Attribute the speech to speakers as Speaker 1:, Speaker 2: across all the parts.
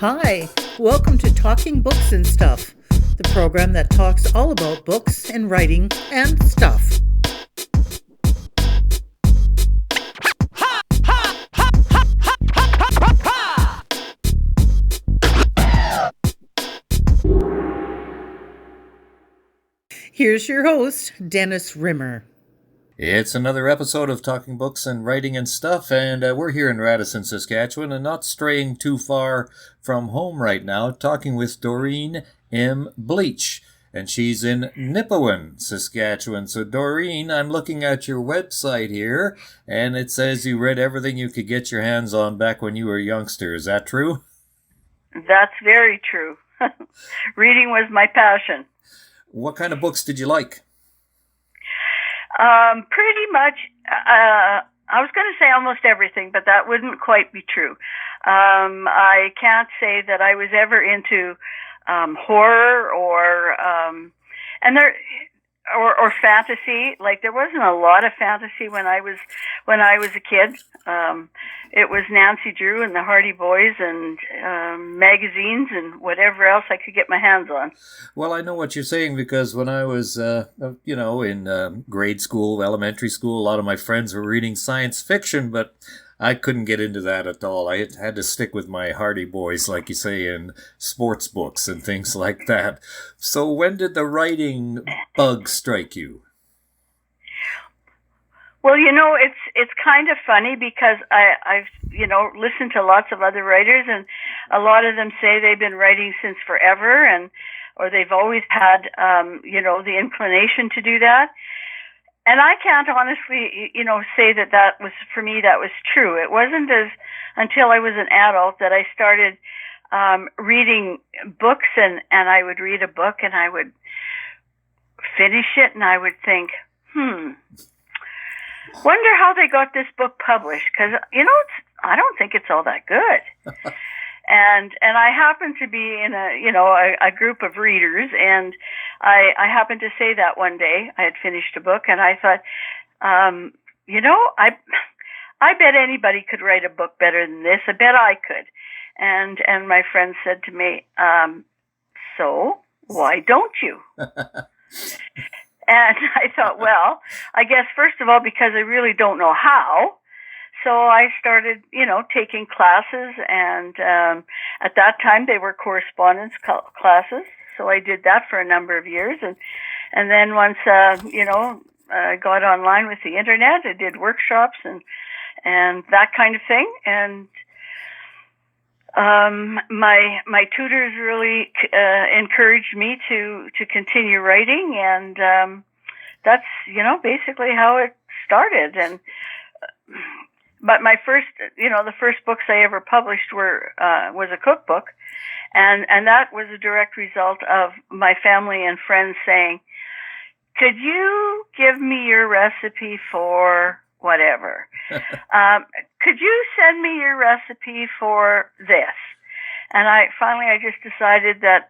Speaker 1: Hi, welcome to Talking Books and Stuff, the program that talks all about books and writing and stuff. Here's your host, Dennis Rimmer.
Speaker 2: It's another episode of Talking Books and Writing and Stuff, and we're here in Radisson, Saskatchewan, and not straying too far from home right now, talking with Doreen M. Bleich, and she's in Nipawin, Saskatchewan. So, Doreen, I'm looking at your website here, and it says you read everything you could get your hands on back when you were a youngster. Is that true?
Speaker 3: That's very true. Reading was my passion.
Speaker 2: What kind of books did you like?
Speaker 3: Pretty much, I was going to say almost everything, but that wouldn't quite be true. I can't say that I was ever into horror or fantasy. Like, there wasn't a lot of fantasy when I was a kid. It was Nancy Drew and the Hardy Boys and magazines and whatever else I could get my hands on.
Speaker 2: Well, I know what you're saying because when I was, in grade school, elementary school, a lot of my friends were reading science fiction, but I couldn't get into that at all. I had to stick with my Hardy Boys, like you say, and sports books and things like that. So when did the writing bug strike you?
Speaker 3: Well, it's kind of funny because I've listened to lots of other writers, and a lot of them say they've been writing since forever, or they've always had the inclination to do that. And I can't honestly, say that was, for me, that was true. It wasn't until I was an adult that I started reading books, and I would read a book and I would finish it and I would think, wonder how they got this book published, because, I don't think it's all that good. And I happened to be in a group of readers, and I happened to say that one day. I had finished a book, and I thought, I bet anybody could write a book better than this. I bet I could. And my friend said to me, so why don't you? And I thought, well, I guess first of all, because I really don't know how. So I started, taking classes, and at that time they were correspondence classes. So I did that for a number of years, and then once I got online with the internet, I did workshops and that kind of thing. And my tutors really encouraged me to continue writing, and that's basically how it started. And but my first, the first books I ever published was a cookbook, and that was a direct result of my family and friends saying, "Could you give me your recipe for whatever? Could you send me your recipe for this?" And I just decided that,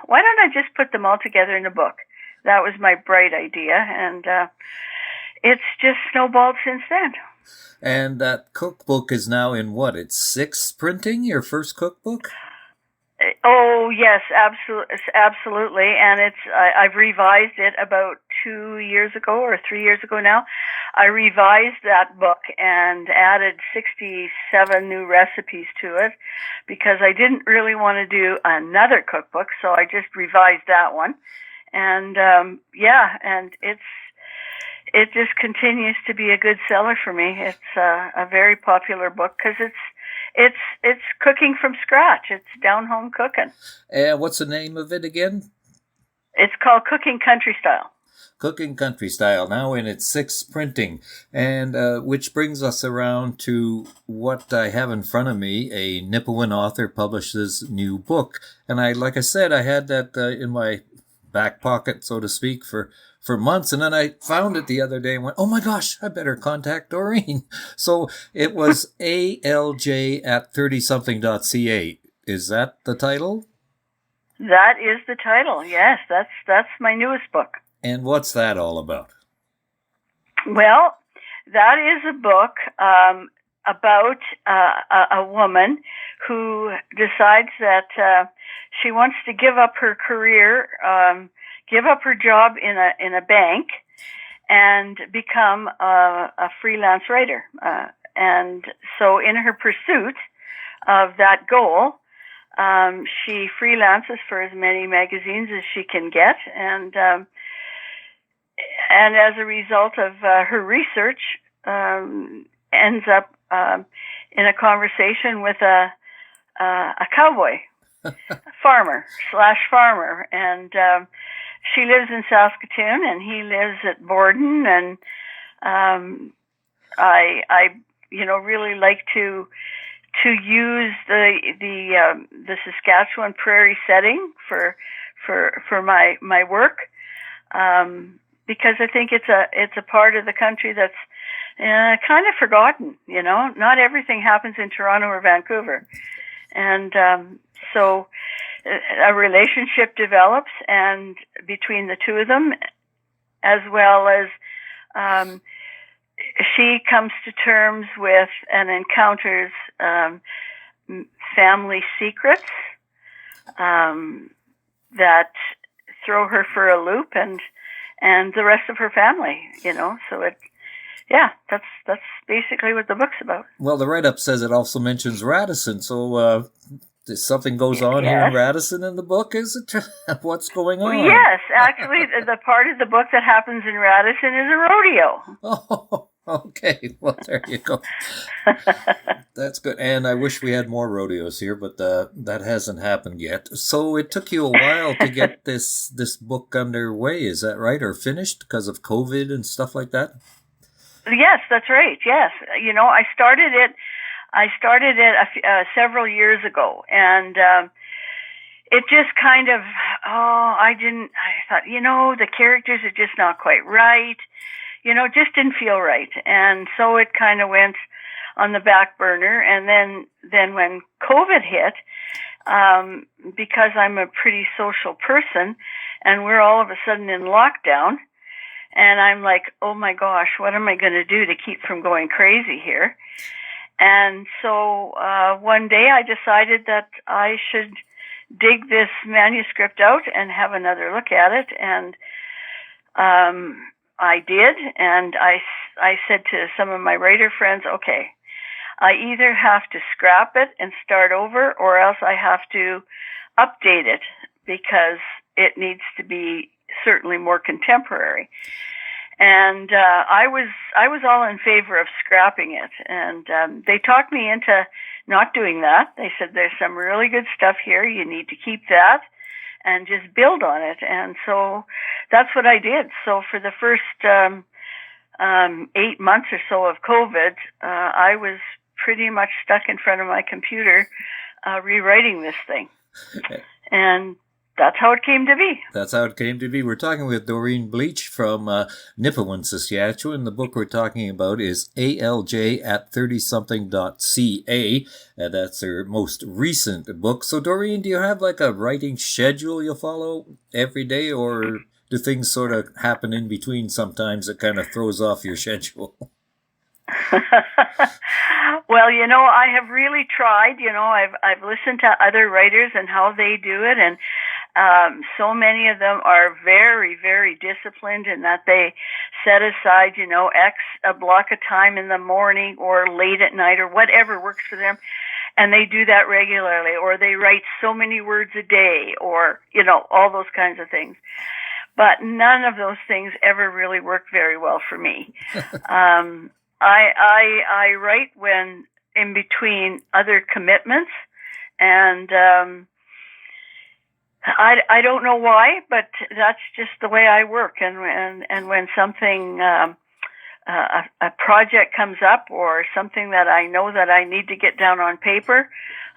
Speaker 3: why don't I just put them all together in a book? That was my bright idea, and it's just snowballed since then.
Speaker 2: And that cookbook is now in what? It's 6th printing, your first cookbook?
Speaker 3: Oh, yes, absolutely. And I've revised it about 2 years ago or 3 years ago now. I revised that book and added 67 new recipes to it because I didn't really want to do another cookbook, so I just revised that one. And and it just continues to be a good seller for me. It's a very popular book because it's cooking from scratch. It's down-home cooking.
Speaker 2: And what's the name of it again?
Speaker 3: It's called Cooking Country Style.
Speaker 2: Cooking Country Style, now in its 6th printing. And which brings us around to what I have in front of me. A Nipawin author publishes new book. And like I said, I had that in my back pocket, so to speak, for months, and then I found it the other day and went, oh my gosh, I better contact Doreen. So it was ALJ at 30something.ca. Is that the title?
Speaker 3: That is the title, yes. That's my newest book.
Speaker 2: And what's that all about?
Speaker 3: Well, that is a book about a woman who decides that she wants to give up her career, give up her job in a bank, and become a freelance writer. And so, in her pursuit of that goal, she freelances for as many magazines as she can get, and as a result of her research, ends up in a conversation with a cowboy, farmer, and she lives in Saskatoon, and he lives at Borden, and I really like to use the Saskatchewan prairie setting for my work, because I think it's a part of the country that's kind of forgotten. Not everything happens in Toronto or Vancouver, and so a relationship develops, and between the two of them, as well as she comes to terms with and encounters family secrets that throw her for a loop, and the rest of her family. So that's basically what the book's about.
Speaker 2: Well, the write-up says it also mentions Radisson, so something goes on here in Radisson in the book, is it? What's going on?
Speaker 3: Well, yes, actually, the part of the book that happens in Radisson is a rodeo.
Speaker 2: Oh, okay. Well, there you go. That's good. And I wish we had more rodeos here, but that hasn't happened yet. So it took you a while to get this book underway, is that right? Or finished because of COVID and stuff like that?
Speaker 3: Yes, that's right. Yes. I started it several years ago, and it just kind of, I thought, the characters are just not quite right. Just didn't feel right. And so it kind of went on the back burner. And then when COVID hit, because I'm a pretty social person, and we're all of a sudden in lockdown, and I'm like, oh my gosh, what am I going to do to keep from going crazy here? And so one day I decided that I should dig this manuscript out and have another look at it. And I did. And I said to some of my writer friends, okay, I either have to scrap it and start over, or else I have to update it, because it needs to be certainly more contemporary. And I was all in favor of scrapping it, and they talked me into not doing that. They said, there's some really good stuff here, you need to keep that and just build on it. And so that's what I did. So for the first 8 months or so of COVID, I was pretty much stuck in front of my computer rewriting this thing. And that's how it came to be.
Speaker 2: That's how it came to be. We're talking with Doreen Bleich from Nipawin, Saskatchewan. The book we're talking about is ALJ at 30something.ca, and that's her most recent book. So, Doreen, do you have like a writing schedule you follow every day, or do things sort of happen in between sometimes that kind of throws off your schedule?
Speaker 3: Well, I have really tried. I've listened to other writers and how they do it, and so many of them are very, very disciplined in that they set aside, a block of time in the morning or late at night or whatever works for them, and they do that regularly, or they write so many words a day, or, all those kinds of things. But none of those things ever really work very well for me. I write when in between other commitments, and I don't know why, but that's just the way I work. And when something a project comes up, or something that I know that I need to get down on paper,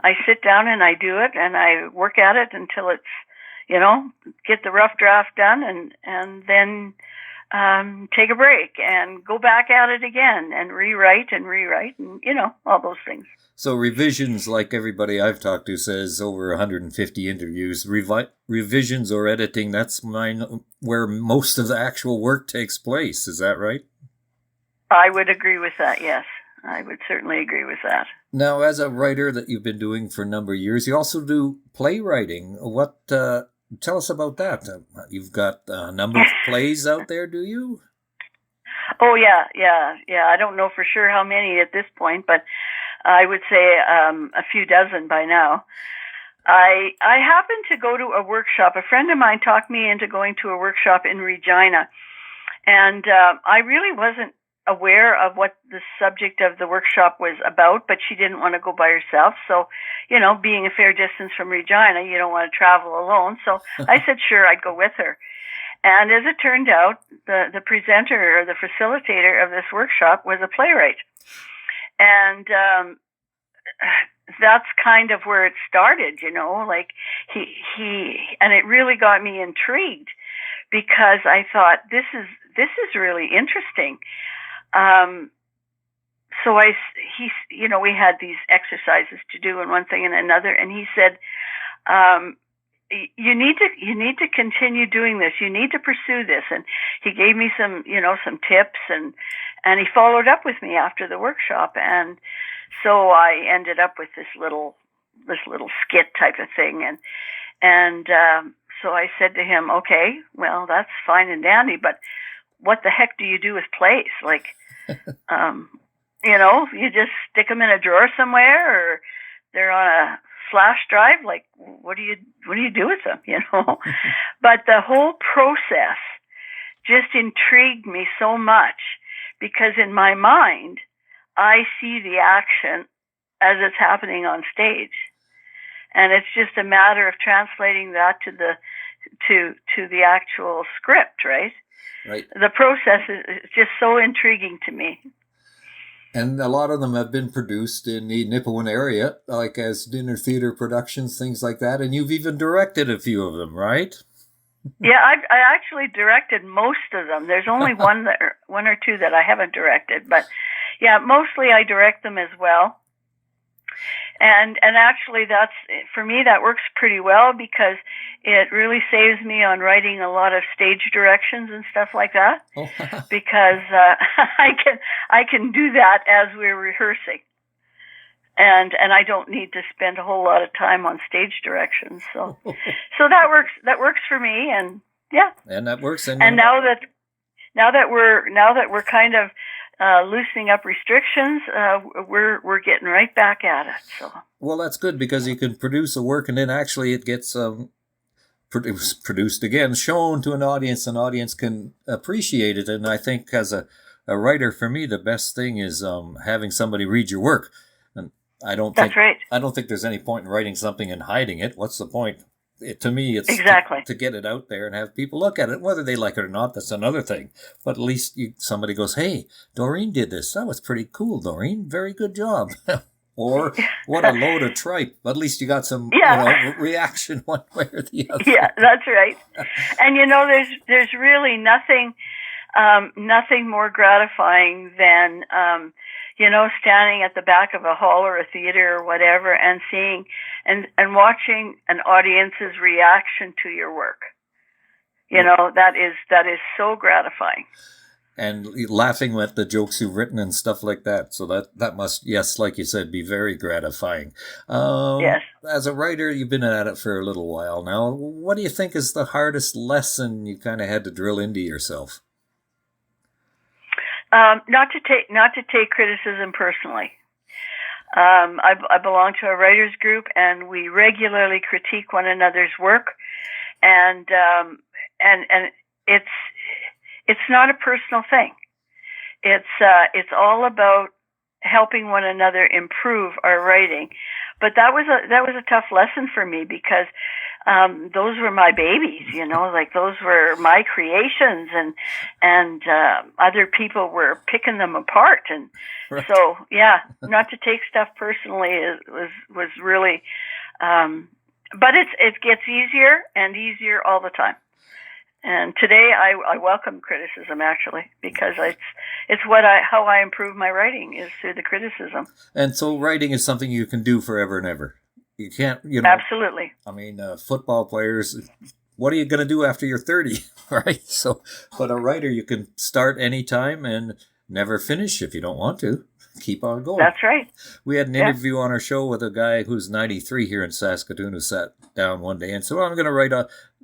Speaker 3: I sit down and I do it, and I work at it until it's get the rough draft done, and then take a break and go back at it again and rewrite and all those things.
Speaker 2: So revisions, like everybody I've talked to says, over 150 interviews, revisions or editing, that's where most of the actual work takes place. Is that right?
Speaker 3: I would agree with that, yes. I would certainly agree with that.
Speaker 2: Now, as a writer that you've been doing for a number of years, you also do playwriting. Tell us about that. You've got a number of plays out there, do you?
Speaker 3: Oh, yeah. I don't know for sure how many at this point, but I would say a few dozen by now. I happened to go to a workshop. A friend of mine talked me into going to a workshop in Regina, and I really wasn't aware of what the subject of the workshop was about, but she didn't want to go by herself. So, being a fair distance from Regina, you don't want to travel alone. So I said, sure, I'd go with her. And as it turned out, the presenter or the facilitator of this workshop was a playwright. And that's kind of where it started, like he and it really got me intrigued because I thought this is really interesting. So we had these exercises to do and one thing and another, and he said, you need to continue doing this. You need to pursue this. And he gave me some tips and he followed up with me after the workshop. And so I ended up with this little skit type of thing. And so I said to him, okay, well, that's fine and dandy, but what the heck do you do with plays? Like, you just stick them in a drawer somewhere or they're on a flash drive. Like, what do you do with them? But the whole process just intrigued me so much because in my mind, I see the action as it's happening on stage. And it's just a matter of translating that to the actual script, right?
Speaker 2: Right.
Speaker 3: The process is just so intriguing to me.
Speaker 2: And a lot of them have been produced in the Nipawin area, like as dinner theater productions, things like that. And you've even directed a few of them, right?
Speaker 3: Yeah, I actually directed most of them. There's only one or two that I haven't directed, but yeah, mostly I direct them as well. And actually for me that works pretty well because it really saves me on writing a lot of stage directions and stuff like that. Oh. Because I can do that as we're rehearsing. And I don't need to spend a whole lot of time on stage directions. So that works for me, and yeah.
Speaker 2: And that works.
Speaker 3: And now that we're kind of loosening up restrictions, we're getting right back at it. So.
Speaker 2: Well, that's good because you can produce a work and then actually it gets produced again, shown to an audience can appreciate it. And I think as a writer, for me, the best thing is having somebody read your work. And I don't think there's any point in writing something and hiding it. What's the point? To me, it's
Speaker 3: exactly
Speaker 2: to get it out there and have people look at it. Whether they like it or not, that's another thing. But at least somebody goes, hey, Doreen did this. That was pretty cool, Doreen. Very good job. Or what a load of tripe. At least you got some reaction one way or the other.
Speaker 3: Yeah, that's right. And there's really nothing more gratifying than standing at the back of a hall or a theater or whatever and seeing and watching an audience's reaction to your work. That is so gratifying.
Speaker 2: And laughing at the jokes you've written and stuff like that. So that must, yes, like you said, be very gratifying.
Speaker 3: Yes.
Speaker 2: As a writer, you've been at it for a little while now. What do you think is the hardest lesson you kind of had to drill into yourself?
Speaker 3: Not to take criticism personally. I belong to a writers group, and we regularly critique one another's work, and it's not a personal thing. It's all about helping one another improve our writing. But that was a tough lesson for me because those were my babies, like those were my creations, and other people were picking them apart, and right. So yeah, not to take stuff personally was really, but it gets easier and easier all the time. And today I welcome criticism actually because it's how I improve my writing is through the criticism.
Speaker 2: And so writing is something you can do forever and ever. You can't,
Speaker 3: Absolutely.
Speaker 2: I mean, football players, what are you going to do after you're 30, right? So, but a writer, you can start anytime and never finish if you don't want to. Keep on going.
Speaker 3: That's right.
Speaker 2: We had an interview on our show with a guy who's 93 here in Saskatoon who sat down one day and said, well, I'm going to write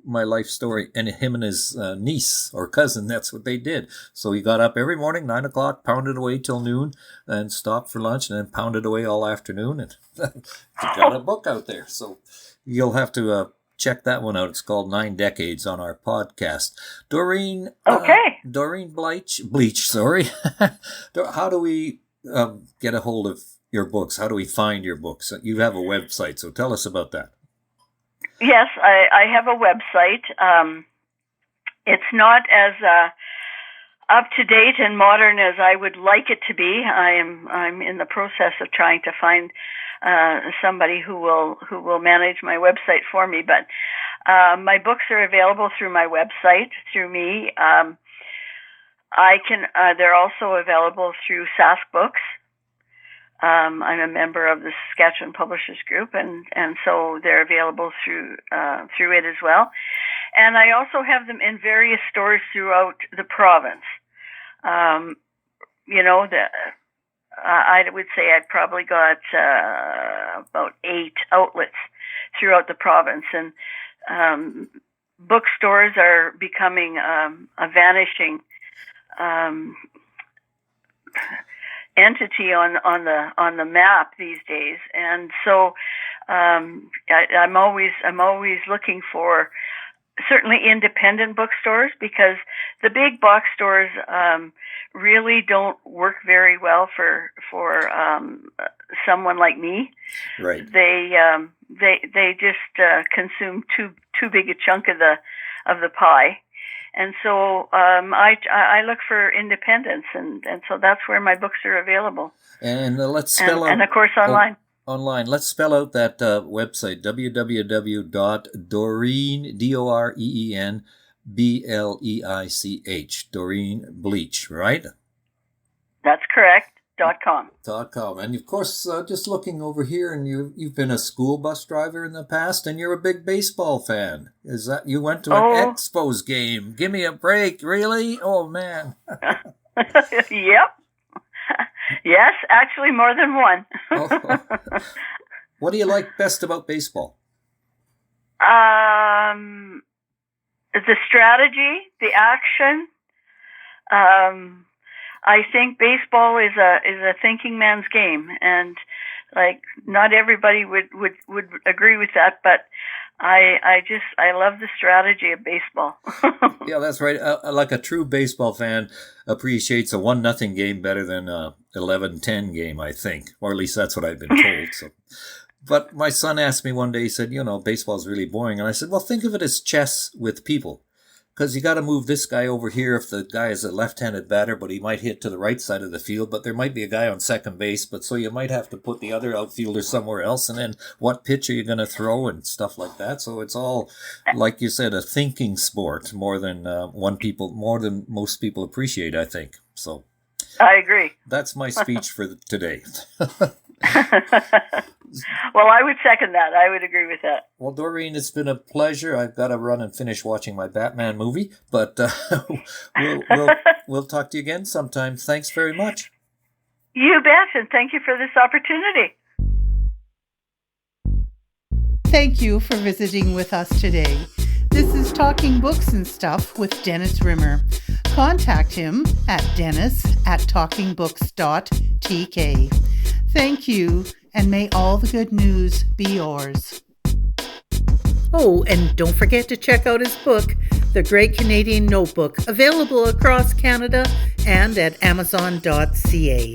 Speaker 2: my life story. And him and his niece or cousin, that's what they did. So he got up every morning, 9 o'clock, pounded away till noon, and stopped for lunch, and then pounded away all afternoon. And he got a book out there. So you'll have to check that one out. It's called 9 Decades on our podcast. Doreen.
Speaker 3: Okay.
Speaker 2: Doreen Bleich, sorry. How do we get a hold of your books? How do we find your books? You have a website, so tell us about that.
Speaker 3: Yes, I have a website. It's not as up to date and modern as I would like it to be. I'm in the process of trying to find somebody who will manage my website for me. But my books are available through my website, through me. They're also available through Sask Books. I'm a member of the Saskatchewan Publishers Group, and so they're available through it as well. And I also have them in various stores throughout the province. I would say I've probably got about 8 outlets throughout the province, and bookstores are becoming a vanishing entity on the map these days, and so I'm always looking for certainly independent bookstores, because the big box stores really don't work very well for someone like me.
Speaker 2: Right.
Speaker 3: They just consume too big a chunk of the pie. And so I look for independence, and so that's where my books are available.
Speaker 2: And let's spell out...
Speaker 3: And of course online.
Speaker 2: Online. Let's spell out that website, www.doreen, Doreen, Bleich, Doreen Bleich, right?
Speaker 3: That's correct. .com.
Speaker 2: And of course, just looking over here, and you've been a school bus driver in the past, and you're a big baseball fan. Is that you went to an Expos game? Give me a break, really? Oh man.
Speaker 3: Yep. Yes, actually more than one.
Speaker 2: What do you like best about baseball?
Speaker 3: The strategy, the action. I think baseball is a thinking man's game, and like not everybody would agree with that, but I love the strategy of baseball.
Speaker 2: Yeah, that's right. Like a true baseball fan appreciates a 1-0 game better than a 11-10 game, I think, or at least that's what I've been told. So, but my son asked me one day, he said, baseball is really boring, and I said, well, think of it as chess with people. Because you got to move this guy over here if the guy is a left-handed batter, but he might hit to the right side of the field. But there might be a guy on second base, but so you might have to put the other outfielder somewhere else. And then what pitch are you going to throw and stuff like that. So it's all, like you said, a thinking sport more than most people appreciate, I think. So
Speaker 3: I agree.
Speaker 2: That's my speech for today.
Speaker 3: Well, I would second that. I would agree with that.
Speaker 2: Well, Doreen, it's been a pleasure. I've got to run and finish watching my Batman movie, but we'll talk to you again sometime. Thanks very much.
Speaker 3: You bet, and thank you for this opportunity.
Speaker 1: Thank you for visiting with us today. This is Talking Books and Stuff with Dennis Rimmer. Contact him at dennis@talkingbooks.tk. Thank you, and may all the good news be yours. Oh, and don't forget to check out his book, The Great Canadian Notebook, available across Canada and at amazon.ca.